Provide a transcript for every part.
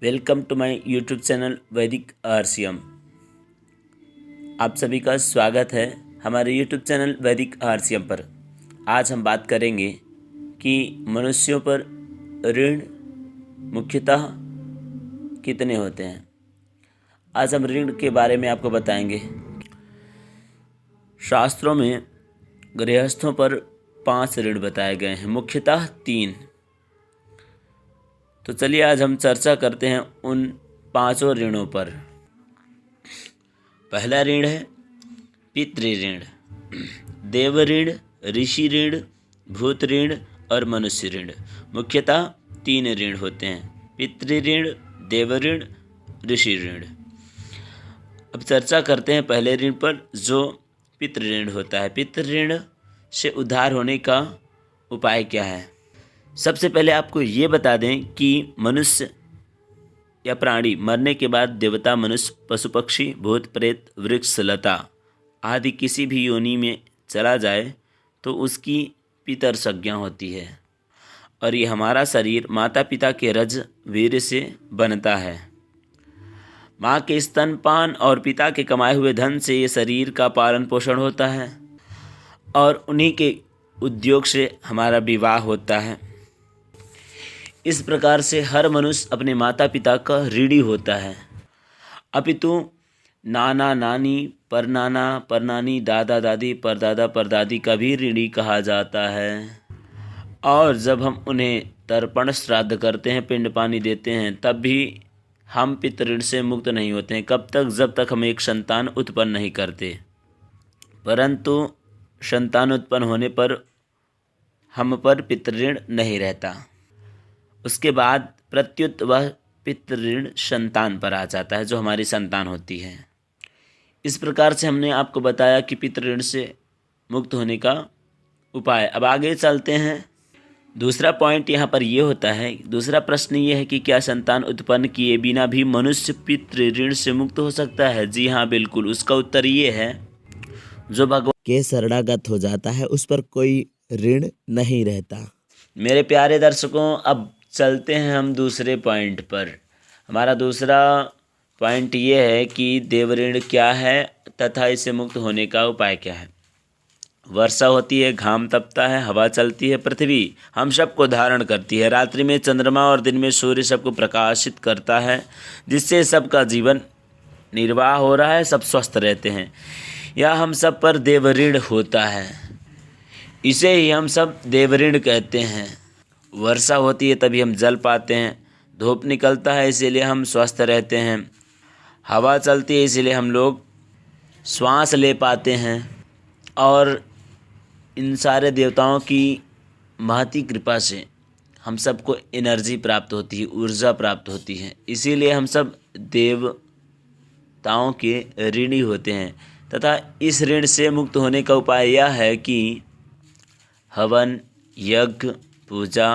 Welcome to my YouTube channel Vaidik RCM. आप सभी का स्वागत है हमारे यूट्यूब चैनल वैदिक आरसीएम पर। आज हम बात करेंगे कि मनुष्यों पर ऋण मुख्यतः कितने होते हैं। आज हम ऋण के बारे में आपको बताएंगे। शास्त्रों में गृहस्थों पर 5 ऋण बताए गए हैं, मुख्यतः 3। तो चलिए आज हम चर्चा करते हैं उन 5 ऋणों पर। पहला ऋण है पितृ ऋण, देव ऋण, ऋषि ऋण, भूत ऋण और मनुष्य ऋण। मुख्यतः 3 ऋण होते हैं, पितृ ऋण, देव ऋण, ऋषि ऋण। अब चर्चा करते हैं पहले ऋण पर, जो पितृ ऋण होता है। पितृ ऋण से उद्धार होने का उपाय क्या है? सबसे पहले आपको ये बता दें कि मनुष्य या प्राणी मरने के बाद देवता, मनुष्य, पशु पक्षी, भूत प्रेत, वृक्ष, लता आदि किसी भी योनि में चला जाए तो उसकी पितर संज्ञा होती है। और ये हमारा शरीर माता पिता के रज वीर्य से बनता है। माँ के स्तनपान और पिता के कमाए हुए धन से ये शरीर का पालन पोषण होता है और उन्हीं के उद्योग से हमारा विवाह होता है। इस प्रकार से हर मनुष्य अपने माता पिता का ऋणी होता है। अपितु नाना नानी, परनाना परनानी, दादा दादी, परदादा परदादी का भी ऋणी कहा जाता है। और जब हम उन्हें तर्पण श्राद्ध करते हैं, पिंड पानी देते हैं, तब भी हम पितृ ऋण से मुक्त नहीं होते हैं। कब तक? जब तक हम एक संतान उत्पन्न नहीं करते। परंतु संतान उत्पन्न होने पर हम पर पितृ ऋण नहीं रहता। उसके बाद प्रत्युत वह पितृ ऋण संतान पर आ जाता है, जो हमारी संतान होती है। इस प्रकार से हमने आपको बताया कि पितृ ऋण से मुक्त होने का उपाय। अब आगे चलते हैं। दूसरा पॉइंट यहाँ पर ये होता है, दूसरा प्रश्न ये है कि क्या संतान उत्पन्न किए बिना भी मनुष्य पितृ ऋण से मुक्त हो सकता है? जी हाँ, बिल्कुल। उसका उत्तर ये है, जो भगवान के शरणागत हो जाता है उस पर कोई ऋण नहीं रहता। मेरे प्यारे दर्शकों, अब चलते हैं हम दूसरे पॉइंट पर। हमारा दूसरा पॉइंट ये है कि देव ऋण क्या है तथा इससे मुक्त होने का उपाय क्या है। वर्षा होती है, घाम तपता है, हवा चलती है, पृथ्वी हम सबको धारण करती है, रात्रि में चंद्रमा और दिन में सूर्य सबको प्रकाशित करता है, जिससे सबका जीवन निर्वाह हो रहा है, सब स्वस्थ रहते हैं। यह हम सब पर देव ऋण होता है, इसे ही हम सब देव ऋण कहते हैं। वर्षा होती है तभी हम जल पाते हैं, धूप निकलता है इसीलिए हम स्वस्थ रहते हैं, हवा चलती है इसीलिए हम लोग श्वास ले पाते हैं, और इन सारे देवताओं की महती कृपा से हम सबको एनर्जी प्राप्त होती है, ऊर्जा प्राप्त होती है। इसीलिए हम सब देवताओं के ऋणी होते हैं। तथा इस ऋण से मुक्त होने का उपाय यह है कि हवन, यज्ञ, पूजा,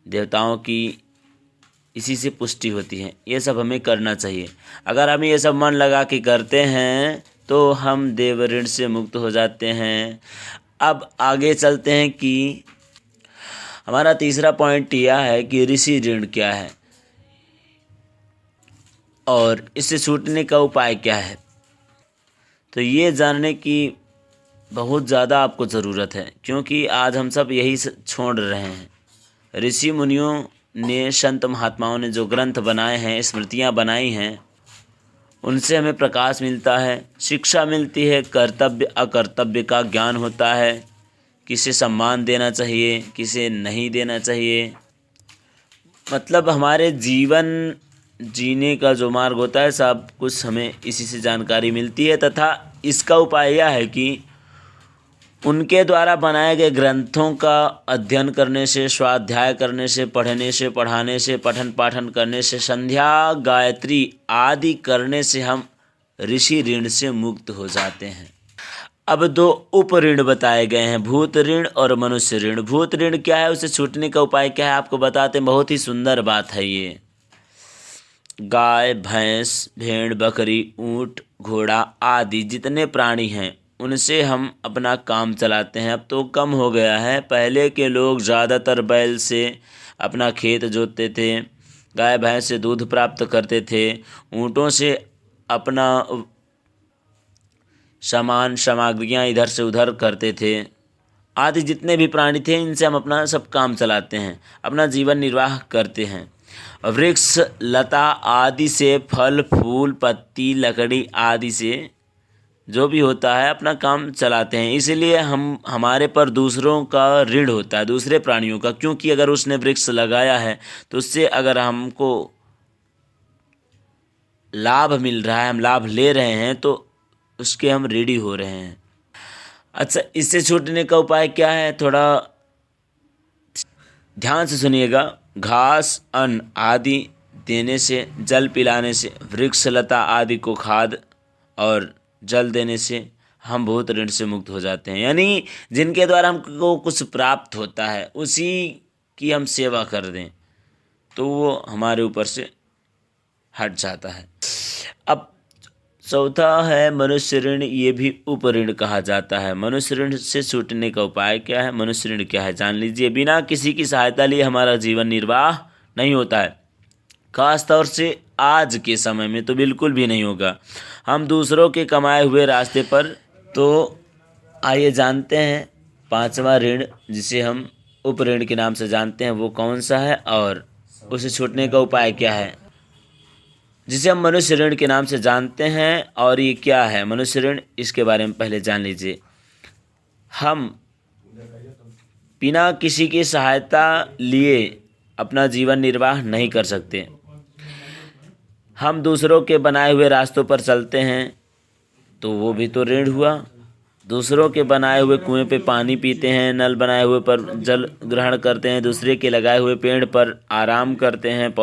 देवताओं की इसी से पुष्टि होती है। ये सब हमें करना चाहिए। अगर हम ये सब मन लगा के करते हैं तो हम देव ऋण से मुक्त हो जाते हैं। अब आगे चलते हैं कि हमारा तीसरा पॉइंट यह है कि ऋषि ऋण क्या है और इससे छूटने का उपाय क्या है। तो ये जानने की बहुत ज़्यादा आपको ज़रूरत है, क्योंकि आज हम सब यही छोड़ रहे हैं। ऋषि मुनियों ने, संत महात्माओं ने जो ग्रंथ बनाए हैं, स्मृतियाँ बनाई हैं, उनसे हमें प्रकाश मिलता है, शिक्षा मिलती है, कर्तव्य अकर्तव्य का ज्ञान होता है, किसे सम्मान देना चाहिए, किसे नहीं देना चाहिए। मतलब हमारे जीवन जीने का जो मार्ग होता है, सब कुछ हमें इसी से जानकारी मिलती है। तथा इसका उपाय यह है कि उनके द्वारा बनाए गए ग्रंथों का अध्ययन करने से, स्वाध्याय करने से, पढ़ने से, पढ़ाने से, पठन पाठन करने से, संध्या गायत्री आदि करने से हम ऋषि ऋण से मुक्त हो जाते हैं। अब 2 उप ऋण बताए गए हैं, भूत ऋण और मनुष्य ऋण। भूत ऋण क्या है, उसे छूटने का उपाय क्या है, आपको बताते हैं। बहुत ही सुंदर बात है ये। गाय, भैंस, भेड़, बकरी, ऊँट, घोड़ा आदि जितने प्राणी हैं उनसे हम अपना काम चलाते हैं। अब तो कम हो गया है, पहले के लोग ज़्यादातर बैल से अपना खेत जोतते थे, गाय भैंस से दूध प्राप्त करते थे, ऊँटों से अपना सामान सामग्रियाँ इधर से उधर करते थे, आदि जितने भी प्राणी थे इनसे हम अपना सब काम चलाते हैं, अपना जीवन निर्वाह करते हैं। वृक्ष लता आदि से, फल फूल पत्ती लकड़ी आदि से जो भी होता है अपना काम चलाते हैं। इसलिए हमारे पर दूसरों का ऋण होता है, दूसरे प्राणियों का, क्योंकि अगर उसने वृक्ष लगाया है तो उससे अगर हमको लाभ मिल रहा है, हम लाभ ले रहे हैं, तो उसके हम ऋणी हो रहे हैं। अच्छा, इससे छूटने का उपाय क्या है, थोड़ा ध्यान से सुनिएगा। घास अन्न आदि देने से, जल पिलाने से, वृक्ष लता आदि को खाद और जल देने से हम भूत ऋण से मुक्त हो जाते हैं। यानी जिनके द्वारा हमको कुछ प्राप्त होता है उसी की हम सेवा कर दें तो वो हमारे ऊपर से हट जाता है। अब चौथा है मनुष्य ऋण, ये भी उपऋण कहा जाता है। मनुष्य ऋण से छूटने का उपाय क्या है, मनुष्य ऋण क्या है जान लीजिए। बिना किसी की सहायता लिए हमारा जीवन निर्वाह नहीं होता है, खास तौर से आज के समय में तो बिल्कुल भी नहीं होगा। हम दूसरों के कमाए हुए रास्ते पर, तो आइए जानते हैं पांचवा ऋण जिसे हम उपऋण के नाम से जानते हैं वो कौन सा है और उसे छूटने का उपाय क्या है, जिसे हम मनुष्य ऋण के नाम से जानते हैं। और ये क्या है मनुष्य ऋण, इसके बारे में पहले जान लीजिए। हम बिना किसी की सहायता लिए अपना जीवन निर्वाह नहीं कर सकते। हम दूसरों के बनाए हुए रास्तों पर चलते हैं तो वो भी तो ऋण हुआ। दूसरों के बनाए हुए कुएं पे पानी पीते हैं, नल बनाए हुए पर जल ग्रहण करते हैं, दूसरे के लगाए हुए पेड़ पर आराम करते हैं,